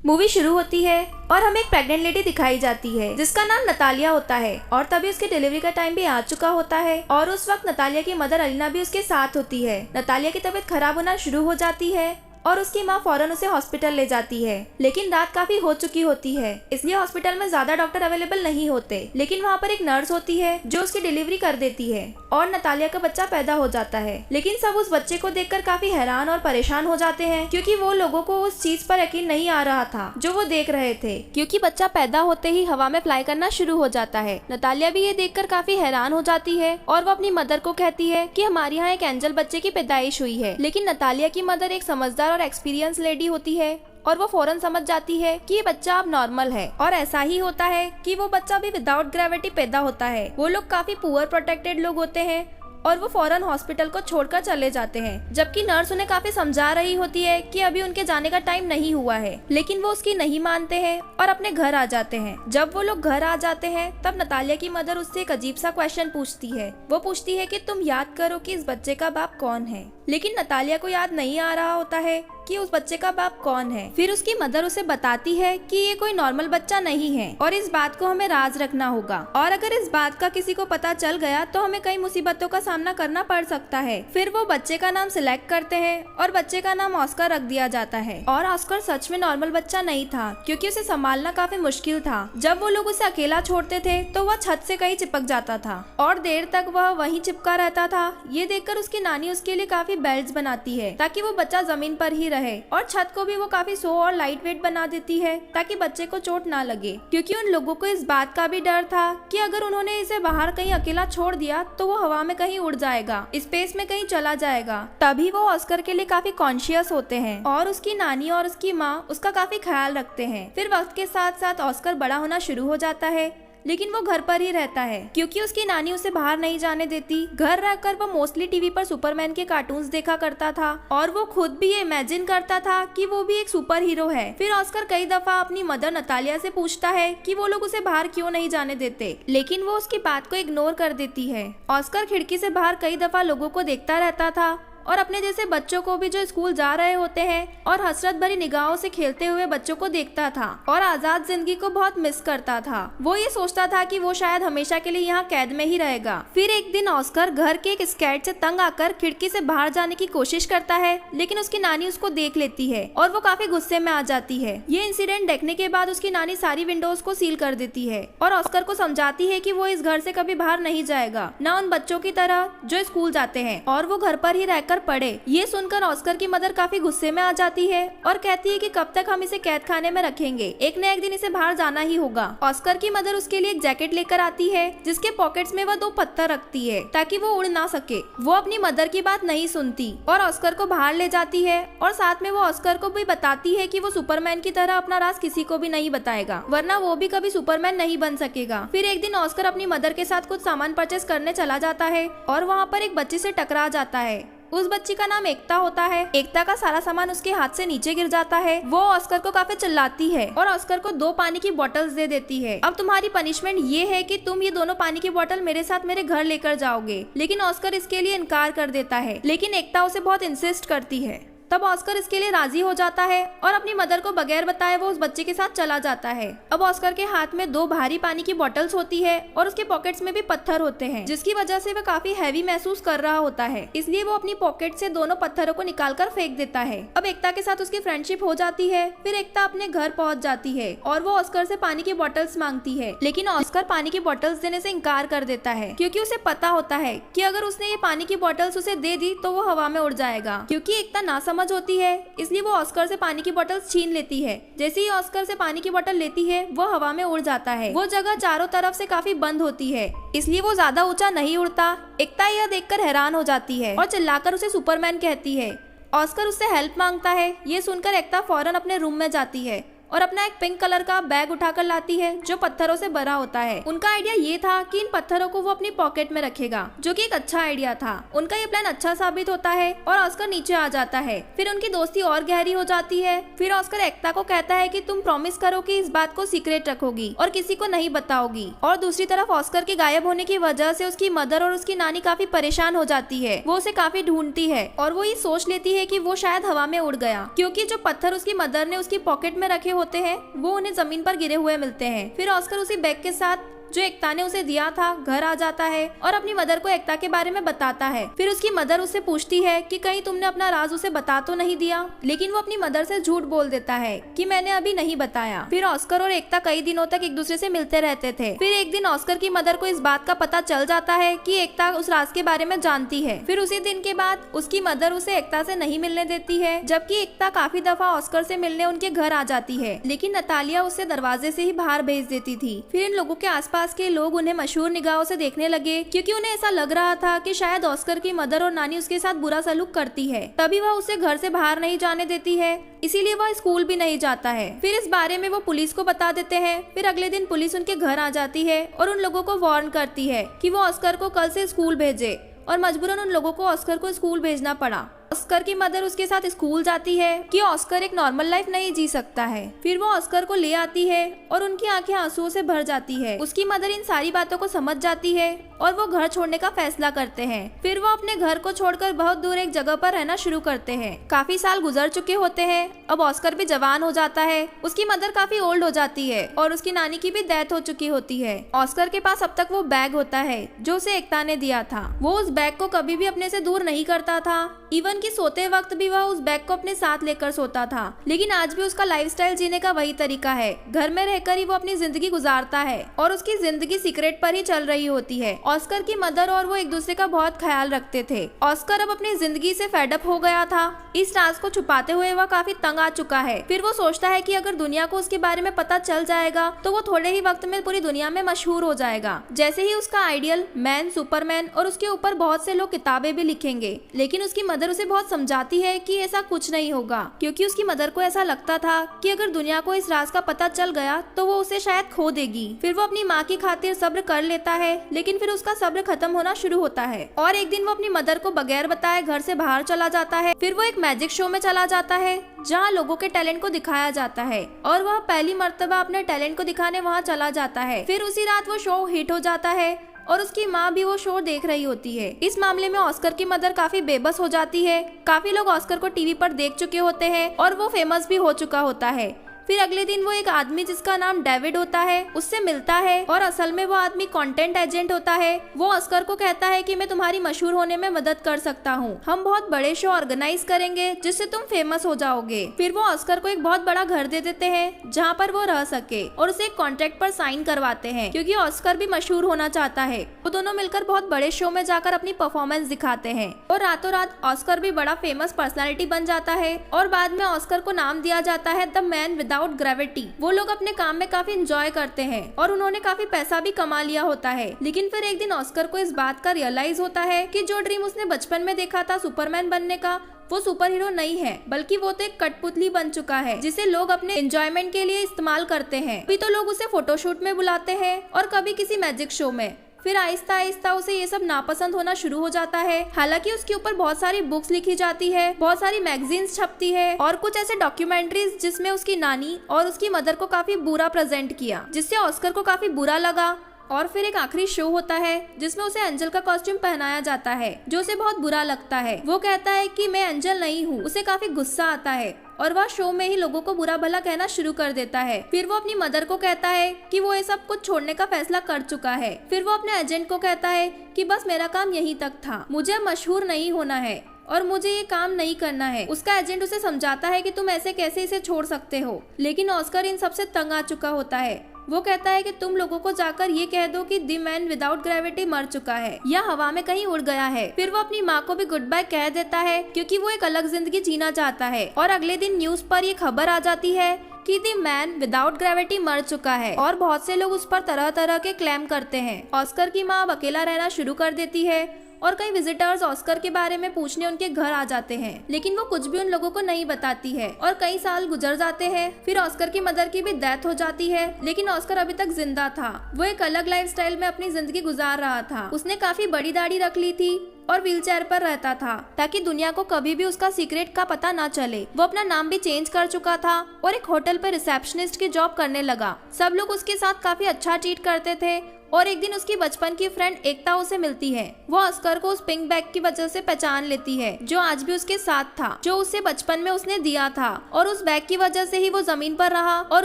Movie शुरू होती है और हमें एक प्रेग्नेंट लेडी दिखाई जाती है जिसका नाम नतालिया होता है और तभी उसकी डिलीवरी का टाइम भी आ चुका होता है और उस वक्त नतालिया की मदर अलीना भी उसके साथ होती है। नतालिया की तबीयत खराब होना शुरू हो जाती है और उसकी माँ फौरन उसे हॉस्पिटल ले जाती है, लेकिन रात काफी हो चुकी होती है इसलिए हॉस्पिटल में ज्यादा डॉक्टर अवेलेबल नहीं होते। लेकिन वहाँ पर एक नर्स होती है जो उसकी डिलीवरी कर देती है और नतालिया का बच्चा पैदा हो जाता है। लेकिन सब उस बच्चे को देखकर काफी हैरान और परेशान हो जाते हैं क्योंकि वो लोगों को उस चीज पर यकीन नहीं आ रहा था जो वो देख रहे थे, क्योंकि बच्चा पैदा होते ही हवा में फ्लाई करना शुरू हो जाता है। नतालिया भी ये देखकर काफी हैरान हो जाती है और वो अपनी मदर को कहती है कि हमारे यहाँ एक एंजल बच्चे की पैदाइश हुई है। लेकिन नतालिया की मदर एक समझदार और एक्सपीरियंस लेडी होती है और वो फौरन समझ जाती है कि ये बच्चा अब नॉर्मल है। और ऐसा ही होता है कि वो बच्चा भी विदाउट ग्रेविटी पैदा होता है। वो लोग काफी पुअर प्रोटेक्टेड लोग होते हैं और वो फौरन हॉस्पिटल को छोड़कर चले जाते हैं, जबकि नर्स उन्हें काफी समझा रही होती है कि अभी उनके जाने का टाइम नहीं हुआ है। लेकिन वो उसकी नहीं मानते हैं और अपने घर आ जाते हैं। जब वो लोग घर आ जाते हैं तब नतालिया की मदर उससे एक अजीब सा क्वेश्चन पूछती है। वो पूछती है कि तुम याद करो कि इस बच्चे का बाप कौन है। लेकिन नतालिया को याद नहीं आ रहा होता है कि उस बच्चे का बाप कौन है। फिर उसकी मदर उसे बताती है कि ये कोई नॉर्मल बच्चा नहीं है और इस बात को हमें राज रखना होगा और अगर इस बात का किसी को पता चल गया तो हमें कई मुसीबतों का सामना करना पड़ सकता है। फिर वो बच्चे का नाम सिलेक्ट करते हैं और बच्चे का नाम ऑस्कर रख दिया जाता है। और ऑस्कर सच में नॉर्मल बच्चा नहीं था क्योंकि उसे संभालना काफी मुश्किल था। जब वो लोग उसे अकेला छोड़ते थे तो वह छत से कहीं चिपक जाता था और देर तक वह वहीं चिपका रहता था। ये देखकर उसकी नानी उसके लिए काफी बेल्ट्स बनाती है ताकि वो बच्चा जमीन पर ही रहे और छत को भी वो काफी सो और लाइट वेट बना देती है ताकि बच्चे को चोट ना लगे, क्योंकि उन लोगों को इस बात का भी डर था कि अगर उन्होंने इसे बाहर कहीं अकेला छोड़ दिया तो वो हवा में कहीं उड़ जाएगा, स्पेस में कहीं चला जाएगा। तभी वो ऑस्कर के लिए काफी कॉन्शियस होते हैं और उसकी नानी और उसकी माँ उसका काफी ख्याल रखते हैं। फिर वक्त के साथ साथ ऑस्कर बड़ा होना शुरू हो जाता है, लेकिन वो घर पर ही रहता है क्योंकि उसकी नानी उसे बाहर नहीं जाने देती। घर रहकर वो मोस्टली टीवी पर सुपरमैन के कार्टून्स देखा करता था और वो खुद भी ये इमेजिन करता था कि वो भी एक सुपर हीरो है। फिर ऑस्कर कई दफा अपनी मदर नतालिया से पूछता है कि वो लोग उसे बाहर क्यों नहीं जाने देते, लेकिन वो उसकी बात को इग्नोर कर देती है। ऑस्कर खिड़की से बाहर कई दफा लोगों को देखता रहता था और अपने जैसे बच्चों को भी जो स्कूल जा रहे होते हैं और हसरत भरी निगाहों से खेलते हुए बच्चों को देखता था और आजाद जिंदगी को बहुत मिस करता था। वो ये सोचता था कि वो शायद हमेशा के लिए यहाँ कैद में ही रहेगा। फिर एक दिन ऑस्कर घर के एक स्कैट से तंग आकर खिड़की से बाहर जाने की कोशिश करता है, लेकिन उसकी नानी उसको देख लेती है और वो काफी गुस्से में आ जाती है। ये इंसिडेंट देखने के बाद उसकी नानी सारी विंडोज को सील कर देती है और ऑस्कर को समझाती है कि वो इस घर से कभी बाहर नहीं जाएगा, न उन बच्चों की तरह जो स्कूल जाते हैं, और वो घर पर ही रहकर पढ़े। ये सुनकर ऑस्कर की मदर काफी गुस्से में आ जाती है और कहती है कि कब तक हम इसे कैद खाने में रखेंगे, एक न एक दिन इसे बाहर जाना ही होगा। ऑस्कर की मदर उसके लिए एक जैकेट लेकर आती है जिसके पॉकेट्स में वह 2 पत्थर रखती है ताकि वो उड़ ना सके। वो अपनी मदर की बात नहीं सुनती और ऑस्कर को बाहर ले जाती है और साथ में वो ऑस्कर को भी बताती है कि वो सुपरमैन की तरह अपना राज किसी को भी नहीं बताएगा, वरना वो भी कभी सुपरमैन नहीं बन सकेगा। फिर एक दिन ऑस्कर अपनी मदर के साथ कुछ सामान परचेस करने चला जाता है और वहाँ पर एक बच्ची से टकरा जाता है। उस बच्ची का नाम एकता होता है। एकता का सारा सामान उसके हाथ से नीचे गिर जाता है। वो ऑस्कर को काफी चिल्लाती है और ऑस्कर को 2 पानी की बोतल्स दे देती है। अब तुम्हारी पनिशमेंट ये है कि तुम ये दोनों पानी की बोतल मेरे साथ मेरे घर लेकर जाओगे। लेकिन ऑस्कर इसके लिए इनकार कर देता है, लेकिन एकता उसे बहुत इंसिस्ट करती है। तब ऑस्कर इसके लिए राजी हो जाता है और अपनी मदर को बगैर बताए वो उस बच्चे के साथ चला जाता है। अब ऑस्कर के हाथ में 2 भारी पानी की बोतल्स होती है और उसके पॉकेट्स में भी पत्थर होते हैं, जिसकी वजह से वह काफी हैवी महसूस कर रहा होता है। इसलिए वो अपनी पॉकेट से दोनों पत्थरों को निकालकर फेंक देता है। अब एकता के साथ उसकी फ्रेंडशिप हो जाती है। फिर एकता अपने घर पहुंच जाती है और वो ऑस्कर से पानी की बोतल्स मांगती है, लेकिन ऑस्कर पानी की बोतल्स देने से इनकार कर देता है क्योंकि उसे पता होता है कि अगर उसने ये पानी की बोतल्स उसे दे दी तो वो हवा में उड़ जाएगा। क्योंकि एकता नासमझ होती है इसलिए वो ऑस्कर से पानी की बोतल छीन लेती है। जैसे ही ऑस्कर से पानी की बोतल लेती है वो हवा में उड़ जाता है। वो जगह चारों तरफ से काफी बंद होती है, इसलिए वो ज्यादा ऊंचा नहीं उड़ता। एकता यह देखकर हैरान हो जाती है और चिल्लाकर उसे सुपरमैन कहती है। ऑस्कर उससे हेल्प मांगता है। ये सुनकर एकता फौरन अपने रूम में जाती है और अपना एक पिंक कलर का बैग उठाकर लाती है जो पत्थरों से भरा होता है। उनका आइडिया ये था कि इन पत्थरों को वो अपनी पॉकेट में रखेगा, जो कि एक अच्छा आइडिया था। उनका ये प्लान अच्छा साबित होता है और ऑस्कर नीचे आ जाता है। फिर उनकी दोस्ती और गहरी हो जाती है। फिर ऑस्कर एकता को कहता है कि तुम प्रॉमिस करो कि इस बात को सीक्रेट रखोगी और किसी को नहीं बताओगी। और दूसरी तरफ ऑस्कर के गायब होने की वजह से उसकी मदर और उसकी नानी काफी परेशान हो जाती है। वो उसे काफी ढूंढती है और वो ये सोच लेती है कि वो शायद हवा में उड़ गया, क्योंकि जो पत्थर उसकी मदर ने उसकी पॉकेट में रखे होते हैं वो उन्हें जमीन पर गिरे हुए मिलते हैं। फिर ऑस्कर उसी बैग के साथ जो एकता ने उसे दिया था घर आ जाता है और अपनी मदर को एकता के बारे में बताता है। फिर उसकी मदर उससे पूछती है कि कहीं तुमने अपना राज उसे बता तो नहीं दिया, लेकिन वो अपनी मदर से झूठ बोल देता है कि मैंने अभी नहीं बताया। फिर ऑस्कर और एकता कई दिनों तक एक दूसरे से मिलते रहते थे। फिर एक दिन ऑस्कर की मदर को इस बात का पता चल जाता है कि एकता उस राज के बारे में जानती है। फिर उसी दिन के बाद उसकी मदर उसे एकता से नहीं मिलने देती है, जबकि एकता काफी दफा ऑस्कर से मिलने उनके घर आ जाती है, लेकिन नतालिया उसे दरवाजे से ही बाहर भेज देती थी। फिर इन लोगों के आसपास के लोग उन्हें मशहूर निगाहों से देखने लगे, क्योंकि उन्हें ऐसा लग रहा था कि शायद ऑस्कर की मदर और नानी उसके साथ बुरा सलूक करती है, तभी वह उसे घर से बाहर नहीं जाने देती है, इसीलिए वह स्कूल भी नहीं जाता है। फिर इस बारे में वो पुलिस को बता देते हैं। फिर अगले दिन पुलिस उनके घर आ जाती है और उन लोगों को वार्न करती है कि वो ऑस्कर को कल से स्कूल भेजे, और मजबूरन उन लोगों को ऑस्कर को स्कूल भेजना पड़ा। ऑस्कर की मदर उसके साथ स्कूल जाती है कि ऑस्कर एक नॉर्मल लाइफ नहीं जी सकता है। फिर वो ऑस्कर को ले आती है और उनकी आंखें आंसुओं से भर जाती है। उसकी मदर इन सारी बातों को समझ जाती है और वो घर छोड़ने का फैसला करते हैं। फिर वो अपने घर को छोड़कर बहुत दूर एक जगह पर रहना शुरू करते हैं। काफी साल गुजर चुके होते हैं। अब ऑस्कर भी जवान हो जाता है। उसकी मदर काफी ओल्ड हो जाती है और उसकी नानी की भी डेथ हो चुकी होती है। ऑस्कर के पास अब तक वो बैग होता है जो उसे एकता ने दिया था। वो उस बैग को कभी भी अपने से दूर नहीं करता था, इवन कि सोते वक्त भी वह उस बैग को अपने साथ लेकर सोता था। लेकिन आज भी उसका लाइफस्टाइल जीने का वही तरीका है। घर में रहकर ही वो अपनी जिंदगी गुजारता है और उसकी जिंदगी सीक्रेट पर ही चल रही होती है। ऑस्कर की मदर और वो एक दूसरे का बहुत ख्याल रखते थे। ऑस्कर अब अपनी जिंदगी से फेडअप हो गया था। इस राज को छुपाते हुए वह काफी तंग आ चुका है। फिर वो सोचता है कि अगर दुनिया को उसके बारे में पता चल जाएगा तो वो थोड़े ही वक्त में पूरी दुनिया में मशहूर हो जाएगा। जैसे ही उसका आइडियल मैन, सुपरमैन और उसके ऊपर बहुत से लोग किताबें भी लिखेंगे। लेकिन उसकी मदर उसे बहुत समझाती है कि ऐसा कुछ नहीं होगा, क्योंकि उसकी मदर को ऐसा लगता था कि अगर दुनिया को इस राज का पता चल गया तो वो उसे शायद खो देगी। फिर वो अपनी माँ की खातिर सब्र कर लेता है, लेकिन फिर उसका सब्र खत्म होना शुरू होता है और एक दिन वो अपनी मदर को बगैर बताए घर से बाहर चला जाता है। फिर वो एक मैजिक शो में चला जाता है जहाँ लोगों के टैलेंट को दिखाया जाता है और वह पहली मर्तबा अपने टैलेंट को दिखाने वहाँ चला जाता है। फिर उसी रात वो शो हिट हो जाता है और उसकी माँ भी वो शो देख रही होती है। इस मामले में ऑस्कर की मदर काफी बेबस हो जाती है। काफी लोग ऑस्कर को टीवी पर देख चुके होते हैं और वो फेमस भी हो चुका होता है। फिर अगले दिन वो एक आदमी जिसका नाम डेविड होता है उससे मिलता है और असल में वो आदमी कंटेंट एजेंट होता है। वो ऑस्कर को कहता है कि मैं तुम्हारी मशहूर होने में मदद कर सकता हूँ। हम बहुत बड़े शो ऑर्गेनाइज करेंगे जिससे तुम फेमस हो जाओगे। फिर वो ऑस्कर को एक बहुत बड़ा घर दे देते हैं जहाँ पर वो रह सके और उसे एक कॉन्ट्रैक्ट पर साइन करवाते हैं, क्योंकि ऑस्कर भी मशहूर होना चाहता है। वो दोनों मिलकर बहुत बड़े शो में जाकर अपनी परफॉर्मेंस दिखाते हैं और रातों रात ऑस्कर भी बड़ा फेमस पर्सनैलिटी बन जाता है और बाद में ऑस्कर को नाम दिया जाता है द मैन विदाउट ग्रेविटी। वो लोग अपने काम में काफी एंजॉय करते हैं और उन्होंने काफी पैसा भी कमा लिया होता है। लेकिन फिर एक दिन ऑस्कर को इस बात का रियलाइज होता है कि जो ड्रीम उसने बचपन में देखा था सुपरमैन बनने का, वो सुपर हीरो नहीं है, बल्कि वो तो एक कठपुतली बन चुका है जिसे लोग अपने एंजॉयमेंट के लिए इस्तेमाल करते हैं। अभी तो लोग उसे फोटोशूट में बुलाते हैं और कभी किसी मैजिक शो में। फिर आहिस्ता आहिस्ता उसे ये सब नापसंद होना शुरू हो जाता है। हालांकि उसके ऊपर बहुत सारी बुक्स लिखी जाती है, बहुत सारी मैगजीन्स छपती है और कुछ ऐसे डॉक्यूमेंट्रीज जिसमें उसकी नानी और उसकी मदर को काफी बुरा प्रेजेंट किया, जिससे ऑस्कर को काफी बुरा लगा। और फिर एक आखिरी शो होता है जिसमें उसे एंजल का कॉस्ट्यूम पहनाया जाता है, जो उसे बहुत बुरा लगता है। वो कहता है कि मैं एंजल नहीं हूँ। उसे काफी गुस्सा आता है और वह शो में ही लोगों को बुरा भला कहना शुरू कर देता है। फिर वो अपनी मदर को कहता है कि वो ये सब कुछ छोड़ने का फैसला कर चुका है। फिर वो अपने एजेंट को कहता है कि बस मेरा काम यहीं तक था, मुझे मशहूर नहीं होना है और मुझे ये काम नहीं करना है। उसका एजेंट उसे समझाता है कि तुम ऐसे कैसे इसे छोड़ सकते हो, लेकिन ऑस्कर इन सबसे तंग आ चुका होता है। वो कहता है कि तुम लोगों को जाकर ये कह दो कि द मैन विदाउट ग्रेविटी मर चुका है या हवा में कहीं उड़ गया है। फिर वो अपनी माँ को भी गुड बाय कह देता है, क्योंकि वो एक अलग जिंदगी जीना चाहता है। और अगले दिन न्यूज पर ये खबर आ जाती है कि द मैन विदाउट ग्रेविटी मर चुका है और बहुत से लोग उस पर तरह तरह के क्लेम करते हैं। ऑस्कर की माँ अब अकेला रहना शुरू कर देती है और कई विजिटर्स ऑस्कर के बारे में पूछने उनके घर आ जाते हैं, लेकिन वो कुछ भी उन लोगों को नहीं बताती है और कई साल गुजर जाते हैं। फिर ऑस्कर की मदर की भी डेथ हो जाती है, लेकिन ऑस्कर अभी तक जिंदा था। वो एक अलग लाइफस्टाइल में अपनी जिंदगी गुजार रहा था। उसने काफी बड़ी दाढ़ी रख ली थी और व्हीलचेयर पर रहता था ताकि दुनिया को कभी भी उसका सीक्रेट का पता ना चले। वो अपना नाम भी चेंज कर चुका था और एक होटल पर रिसेप्शनिस्ट की जॉब करने लगा। सब लोग उसके साथ काफी अच्छा ट्रीट करते थे और एक दिन उसकी बचपन की फ्रेंड एकता उसे मिलती है। वो ऑस्कर को उस पिंक बैग की वजह से पहचान लेती है जो आज भी उसके साथ था, जो उसे बचपन में उसने दिया था, और उस बैग की वजह से ही वो जमीन पर रहा और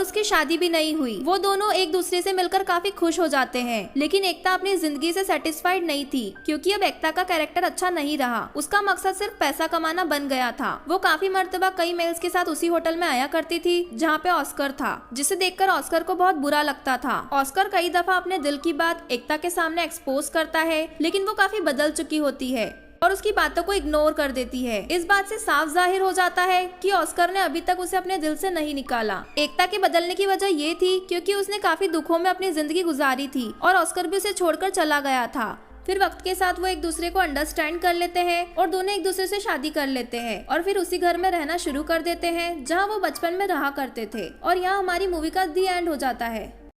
उसकी शादी भी नहीं हुई। वो दोनों एक दूसरे से मिलकर काफी खुश हो जाते हैं, लेकिन एकता अपनी जिंदगी से सेटिस्फाइड नहीं थी क्योंकि अब एकता का कैरेक्टर अच्छा नहीं रहा। उसका मकसद सिर्फ पैसा कमाना बन गया था। वो काफी मर्तबा कई मेल्स के साथ उसी होटल में आया करती थी जहाँ पे ऑस्कर था, जिसे देखकर ऑस्कर को बहुत बुरा लगता था। ऑस्कर कई दफा अपने दिल की बात एकता के सामने एक्सपोज करता है, लेकिन वो काफी बदल चुकी होती है और उसकी बातों को इग्नोर कर देती है। इस बात से साफ जाहिर हो जाता है कि ऑस्कर ने अभी तक उसे अपने दिल से नहीं निकाला। एकता के बदलने की वजह ये थी क्योंकि उसने काफी दुखों में अपनी जिंदगी गुजारी थी और ऑस्कर भी उसे छोड़कर चला गया था। फिर वक्त के साथ वो एक दूसरे को अंडरस्टैंड कर लेते हैं और दोनों एक दूसरे से शादी कर लेते हैं और फिर उसी घर में रहना शुरू कर देते हैं जहाँ वो बचपन में रहा करते थे। और यहाँ हमारी मूवी का दी एंड हो जाता है।